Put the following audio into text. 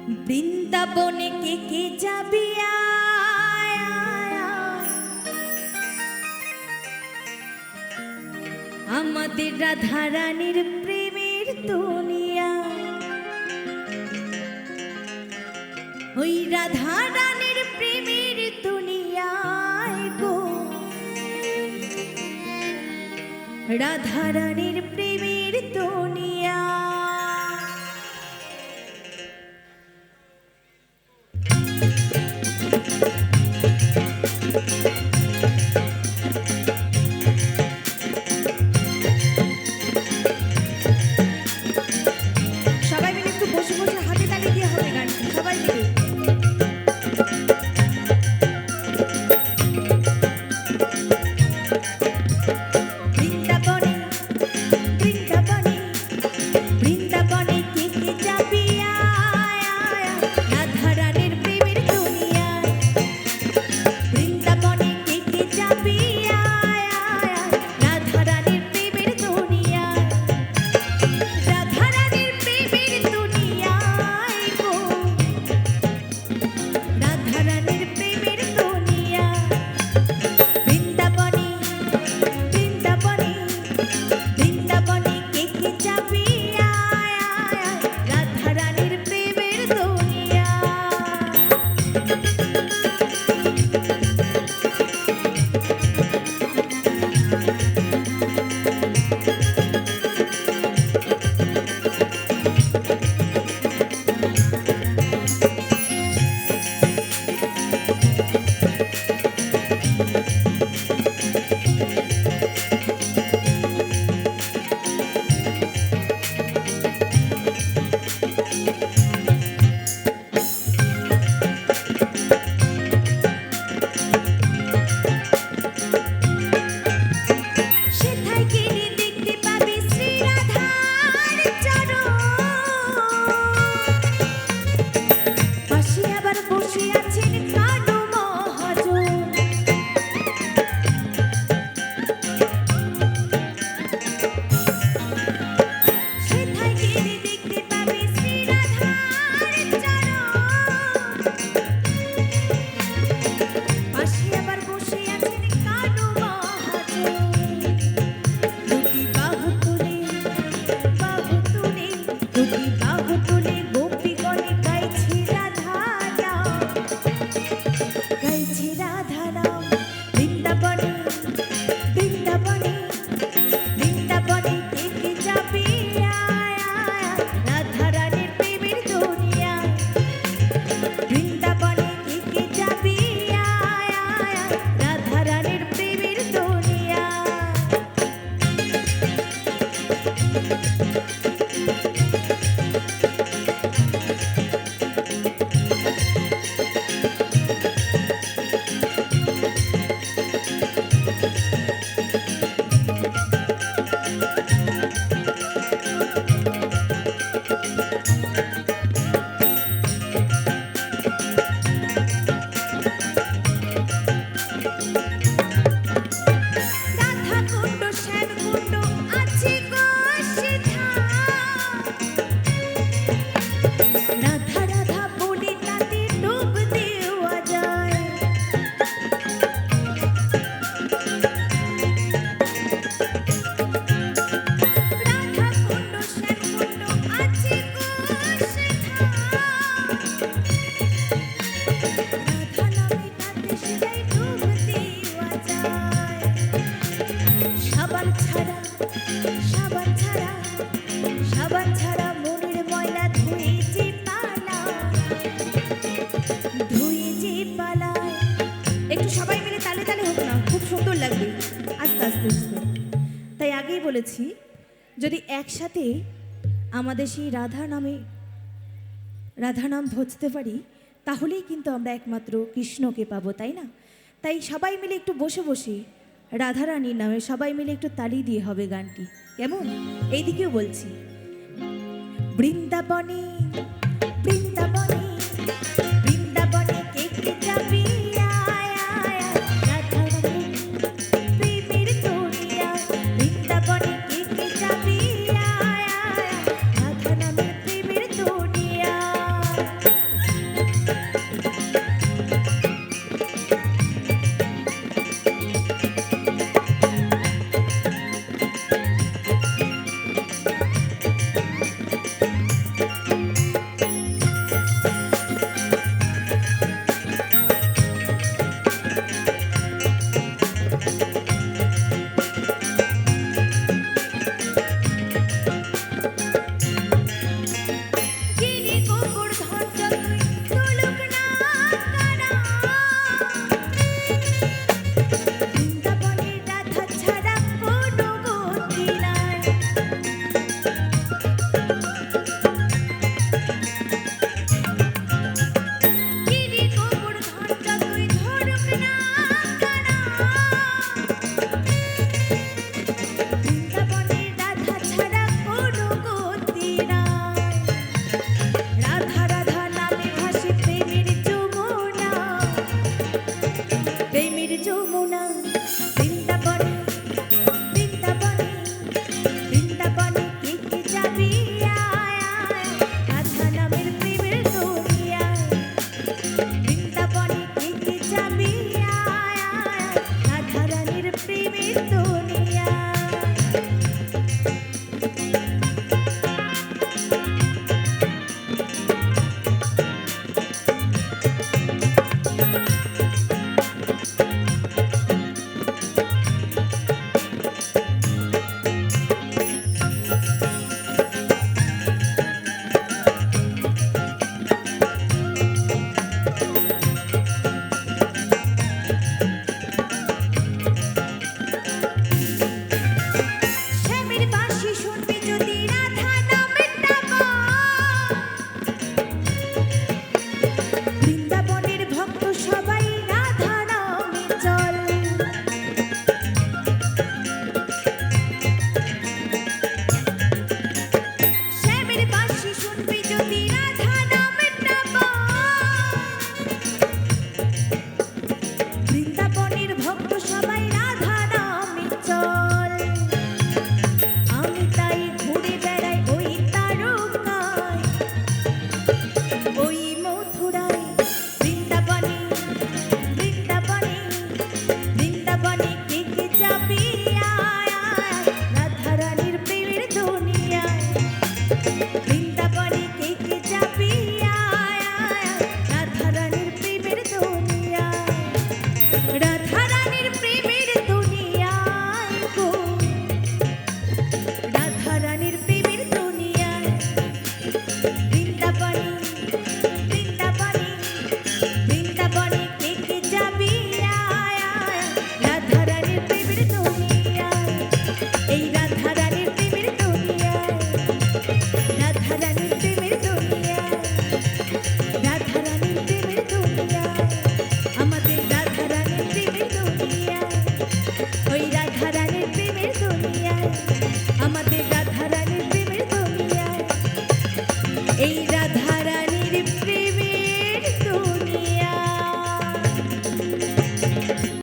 বৃন্দাবনে কে যাবি আয়, আমাদের রাধা রানীর প্রেমের দুনিয়া। ওই রাধা রানীর প্রেমের দুনিয়ায় গো, রাধা রানীর প্রেমের দুনিয়া। সবাই মিলে একটু বসে বসে হাতে তালি দিয়ে হবে গানটি, সবাই মিলে। বৃন্দাবনে বৃন্দাবনে বৃন্দাবনে কে যাবি আয়, রাধা রানীর প্রেমের দুনিয়ায়। বৃন্দাবনে কে যাবি আয়, রাধা রানীর প্রেমের দুনিয়ায়। রাধা রানীর প্রেমের দুনিয়ায় গো, রাধা রানীর প্রেমের দুনিয়া। বৃন্দাবনে বৃন্দাবনে বৃন্দাবনে কে যাবি আয়, রাধা রানীর প্রেমের দুনিয়া। সেথায় গেলে দেখতে পাবি শ্রী রাধার চরণ, পাশে আবার বসে আছেন কানু মহাজন। সেথায় গেলে দেখতে পাবি শ্রী রাধার চরণ, পাশে আবার বসে আছেন কানু মহাজন। দুটি বাহু তুলে দুটি বাহু তুলে গোপীগণে গাইছে রাধা নাম, গাইছে রাধা নাম। বৃন্দাবনে বৃন্দাবনে বৃন্দাবনে কে যাবি আয়, রাধা রানীর প্রেমের দুনিয়ায়। বৃন্দাবনে কে যাবি আয়, রাধা রানীর প্রেমের দুনিয়ায়। রাধা কুণ্ড শ্যাম কুণ্ড আছে গো সেথায়, রাধা রাধা বলে তাতে ডুব দেওয়া যায়। রাধা কুণ্ড শ্যাম কুণ্ড আছে গো সেথায়, রাধা নামে তাতে সেটাই ডুব দেওয়া যায়। সাবান ছাড়া সাবান ছাড়া সাবান ছাড়া মনের ময়লা ধুয়ে যে পালায়, ধুয়ে যে পালায়। একটু সবাই মিলে তালে তালে হোক না, খুব সুন্দর লাগবে আস্তে আস্তে আস্তে। তাই আগেই বলেছি, যদি একসাথে আমাদের সেই রাধা নাম ভজতে পারি, তাহলেই কিন্তু আমরা একমাত্র কৃষ্ণকে পাবো, তাই না? তাই সবাই মিলে একটু বসে বসে রাধা রানীর নামে সবাই মিলে একটু তালি দিয়ে হবে গানটি, কেমন? এইদিকেও বলছি। বৃন্দাবনে